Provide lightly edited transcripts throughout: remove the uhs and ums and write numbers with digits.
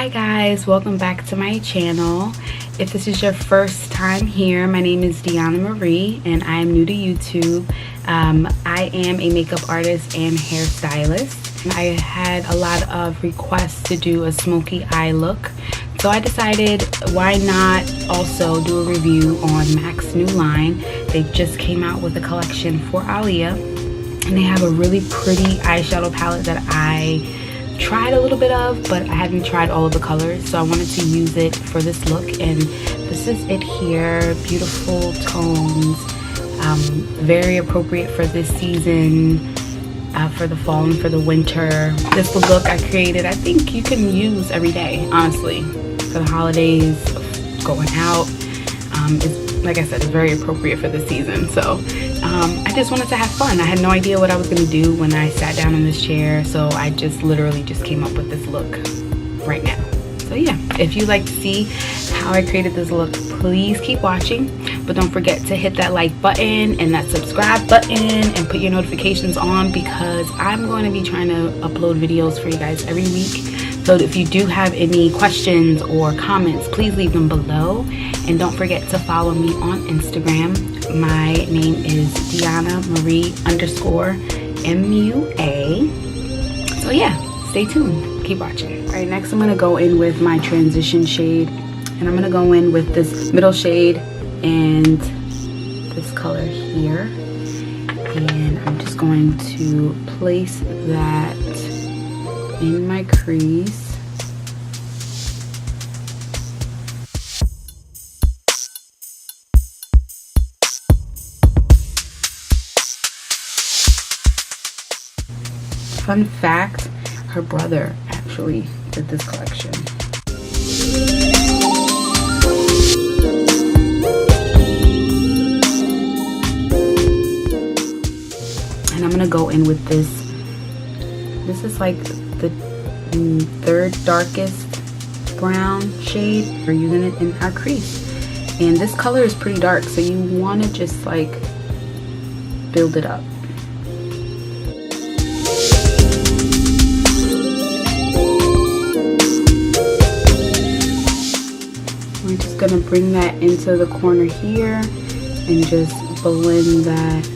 Hi guys, welcome back to my channel. If this is your first time here, my name is Diona Marie and I am new to YouTube. I am a makeup artist and hairstylist. I had a lot of requests to do a smoky eye look, so I decided why not also do a review on MAC's new line. They just came out with a collection for AALIYAH and they have a really pretty eyeshadow palette that I tried a little bit of, but I hadn't tried all of the colors, so I wanted to use it for this look. And this is it here. Beautiful tones, very appropriate for this season, for the fall and for the winter. This look I created, I think you can use every day, honestly, for the holidays, going out. It's, like I said, it's very appropriate for the season. So I just wanted to have fun. I had no idea what I was going to do when I sat down in this chair, so I just literally just came up with this look right now. So yeah, if you'd like to see how I created this look, please keep watching, but don't forget to hit that like button and that subscribe button and put your notifications on, because I'm going to be trying to upload videos for you guys every week. So if you do have any questions or comments, please leave them below. And don't forget to follow me on Instagram. My name is Diona Marie _MUA. So yeah, stay tuned. Keep watching. All right, next I'm gonna go in with my transition shade. And I'm gonna go in with this middle shade and this color here. And I'm just going to place that in my crease. Fun fact, her brother actually did this collection. And I'm gonna go in with this. This is like the third darkest brown shade. We're using it in our crease. And this color is pretty dark, so you wanna just like build it up. We're just gonna bring that into the corner here and just blend that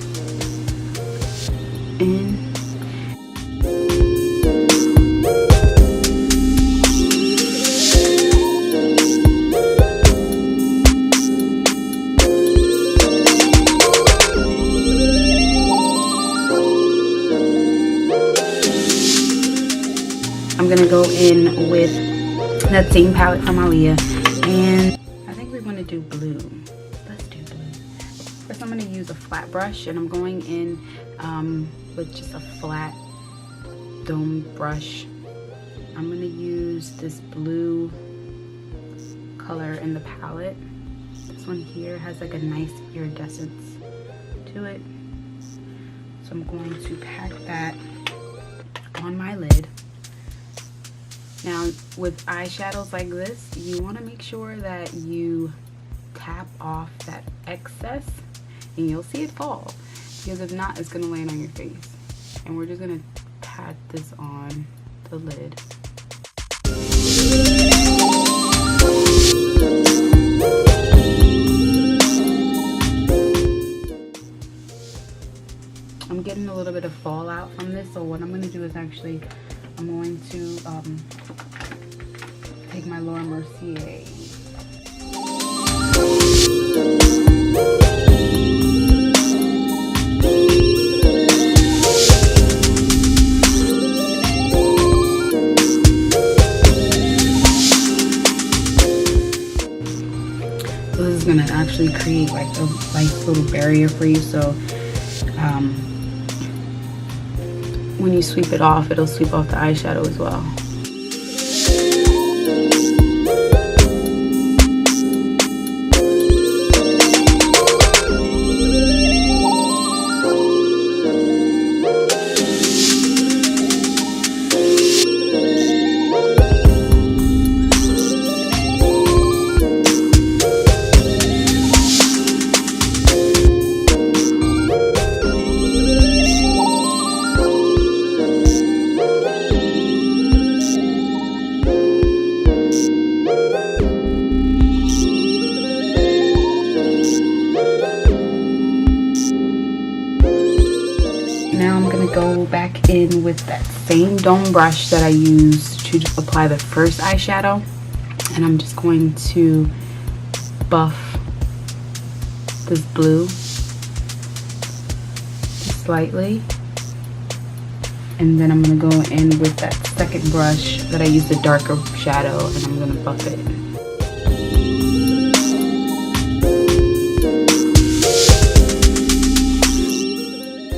in. I'm gonna go in with that same palette from AALIYAH, and I think we're gonna do blue. Let's do blue. First I'm gonna use a flat brush, and I'm going in with just a flat dome brush. I'm gonna use this blue color in the palette. This one here has like a nice iridescence to it. So I'm going to pack that on my lid. Now, with eyeshadows like this, you want to make sure that you tap off that excess and you'll see it fall, because if not, it's going to land on your face. And we're just going to pat this on the lid. I'm getting a little bit of fallout from this, so what I'm going to do is actually I'm going to take my Laura Mercier. So this is going to actually create like a nice little barrier for you, so when you sweep it off, it'll sweep off the eyeshadow as well. Now I'm going to go back in with that same dome brush that I used to apply the first eyeshadow. And I'm just going to buff this blue just slightly. And then I'm going to go in with that second brush that I used the darker shadow, and I'm going to buff it.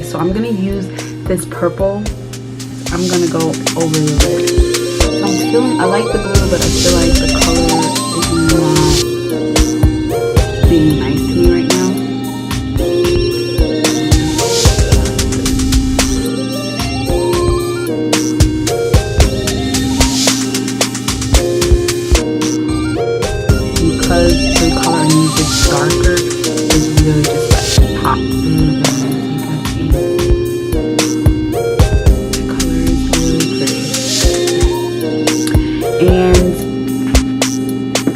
So I'm going to use this purple. I'm going to go over the lid. So I like the blue, but I feel like the color is not being nice to me right now. Because the color I use is darker, it's really just like pop. And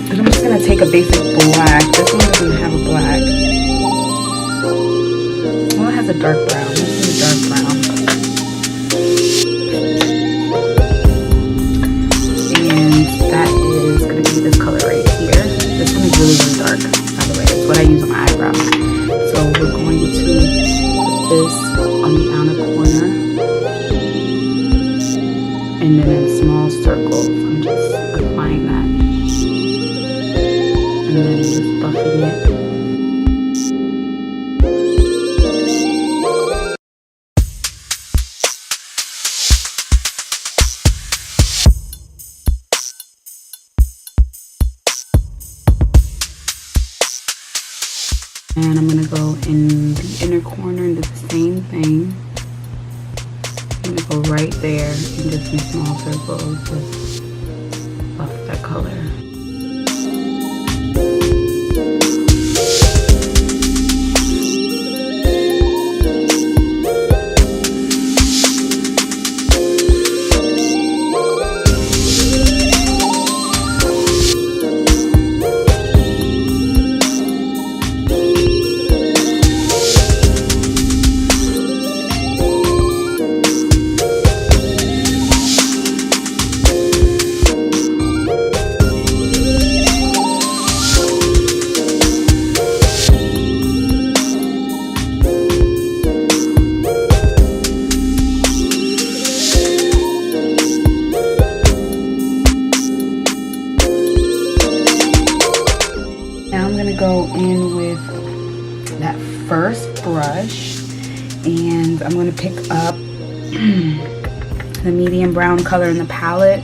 then I'm just going to take a basic black. This one doesn't have a black. Well, it has a dark brown. This is a dark brown. And that is going to be this color right here. This one is really, really dark, by the way. It's what I use on my eyebrows. So we're going to put this on the outer corner. And then in small circles, I'm just applying that. And then just buffing it. And I'm gonna go in the inner corner and do the same thing. I'm gonna go right there and just in small circles, just buff that color. Go in with that first brush, and I'm going to pick up the medium brown color in the palette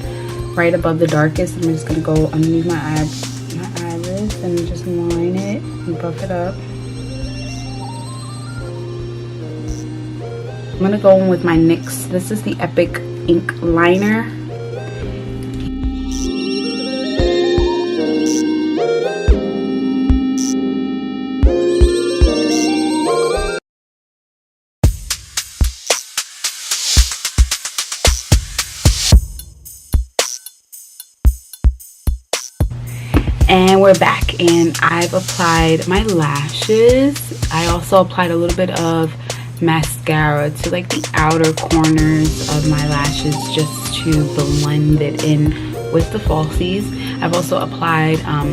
right above the darkest. I'm just going to go underneath my eyelids and just line it and buff it up. I'm going to go in with my NYX. This is the Epic Ink Liner. And we're back, and I've applied my lashes. I also applied a little bit of mascara to like the outer corners of my lashes just to blend it in with the falsies. I've also applied a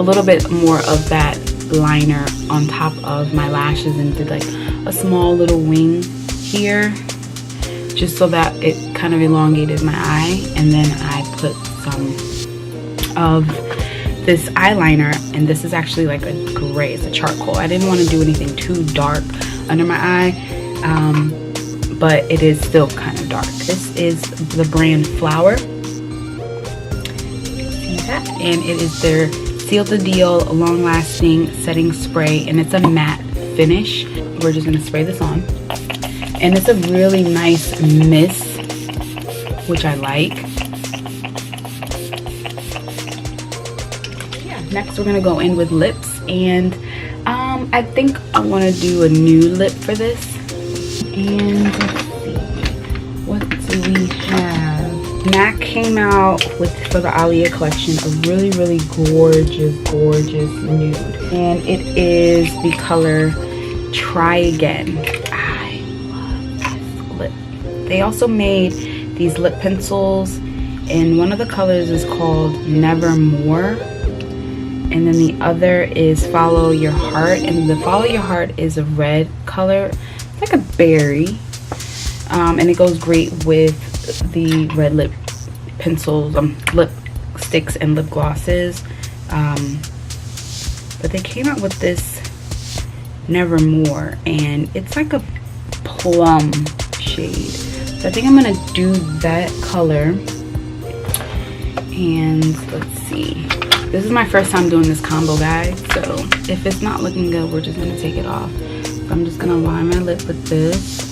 little bit more of that liner on top of my lashes and did like a small little wing here just so that it kind of elongated my eye. And then I put some of this eyeliner, and this is actually like a gray, it's a charcoal. I didn't want to do anything too dark under my eye, but it is still kind of dark. This is the brand Flower. See that? And it is their Seal the Deal Long Lasting Setting Spray, and it's a matte finish. We're just going to spray this on, and it's a really nice mist, which I like. Next, we're gonna go in with lips, and I think I want to do a new lip for this. And let's see, what do we have? MAC came out with for the AALIYAH collection, a really, really gorgeous, gorgeous nude. And it is the color Try Again. I love this lip. They also made these lip pencils, and one of the colors is called Nevermore. And then the other is Follow Your Heart. And the Follow Your Heart is a red color, like a berry. And it goes great with the red lip pencils, lip sticks and lip glosses. But they came out with this Nevermore, and it's like a plum shade. So I think I'm gonna do that color. And let's see. This is my first time doing this combo, guys. So if it's not looking good, we're just gonna take it off. So I'm just gonna line my lip with this.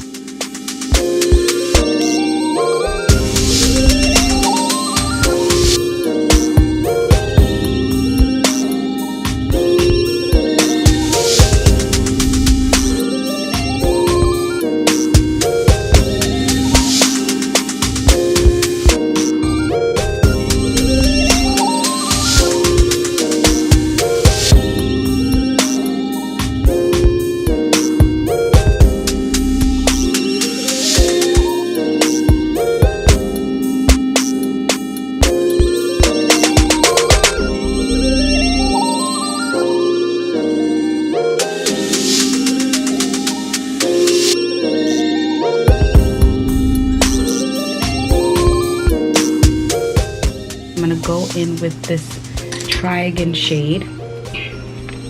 Go in with this Try Again shade.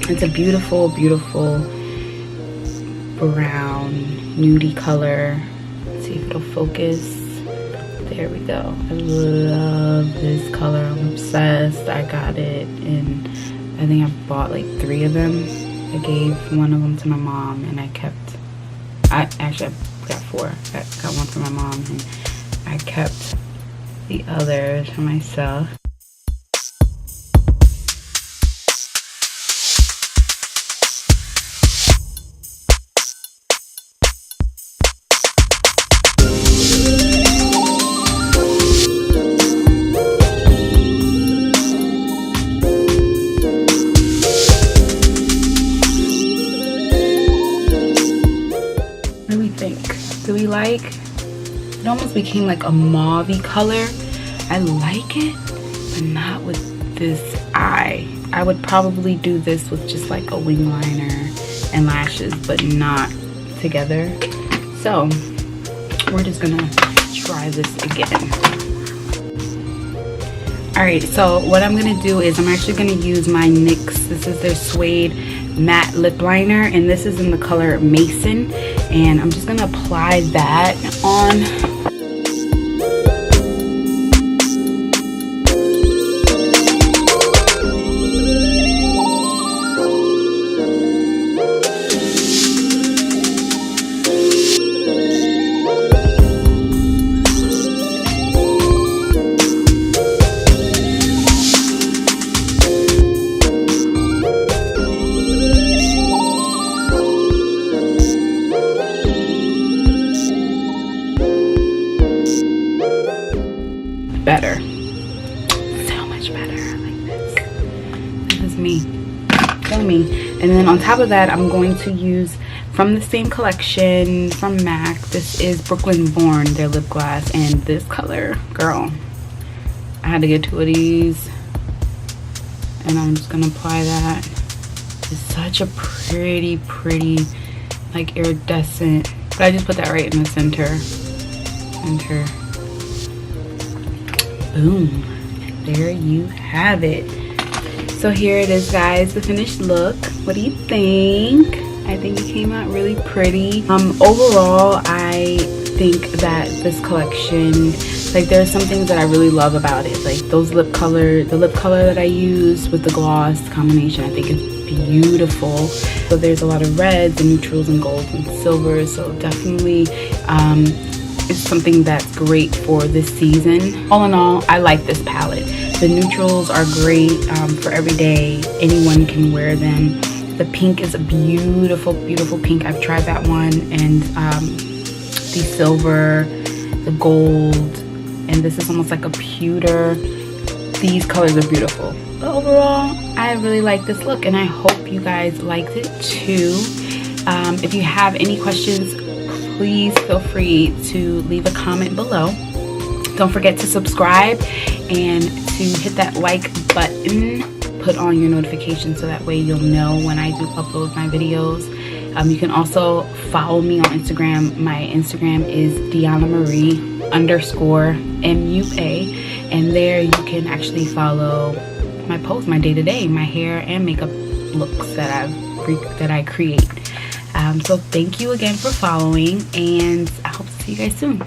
It's a beautiful, beautiful brown nudie color. Let's see if it'll focus. There we go. I love this color. I'm obsessed. I got it, and I think I bought like 3 of them. I gave one of them to my mom, and I got 4. I got one for my mom, and I kept the others for myself. What do we think? Do we like? It almost became like a mauve-y color. I like it, but not with this eye. I would probably do this with just like a wing liner and lashes, but not together. So we're just gonna try this again. Alright, so what I'm gonna do is I'm actually gonna use my NYX. This is their Suede Matte Lip Liner, and this is in the color Mason. And I'm just gonna apply that on. Better, so much better. Like this. This is me. So me. And then on top of that, I'm going to use from the same collection from MAC. This is Brooklyn Born, their lip gloss, and this color, girl, I had to get 2 of these, and I'm just gonna apply that. It's such a pretty like iridescent, but I just put that right in the center. Boom, there you have it. So here it is, guys, the finished look. What do you think? I think it came out really pretty. Overall, I think that this collection, like, there are some things that I really love about it, like those the lip color that I used with the gloss combination. I think it's beautiful. So there's a lot of reds and neutrals and golds and silvers, so definitely it's something that's great for this season. All in all, I like this palette. The neutrals are great for every day. Anyone can wear them. The pink is a beautiful pink. I've tried that one. And the silver, the gold, and this is almost like a pewter. these colors are beautiful. But overall, I really like this look, and I hope you guys liked it too. If you have any questions, please feel free to leave a comment below. Don't forget to subscribe and to hit that like button. Put on your notifications so that way you'll know when I do upload my videos. You can also follow me on Instagram. My Instagram is DianaMarie_MUA, and there you can actually follow my posts, my day-to-day, my hair and makeup looks that I create. So thank you again for following, and I hope to see you guys soon.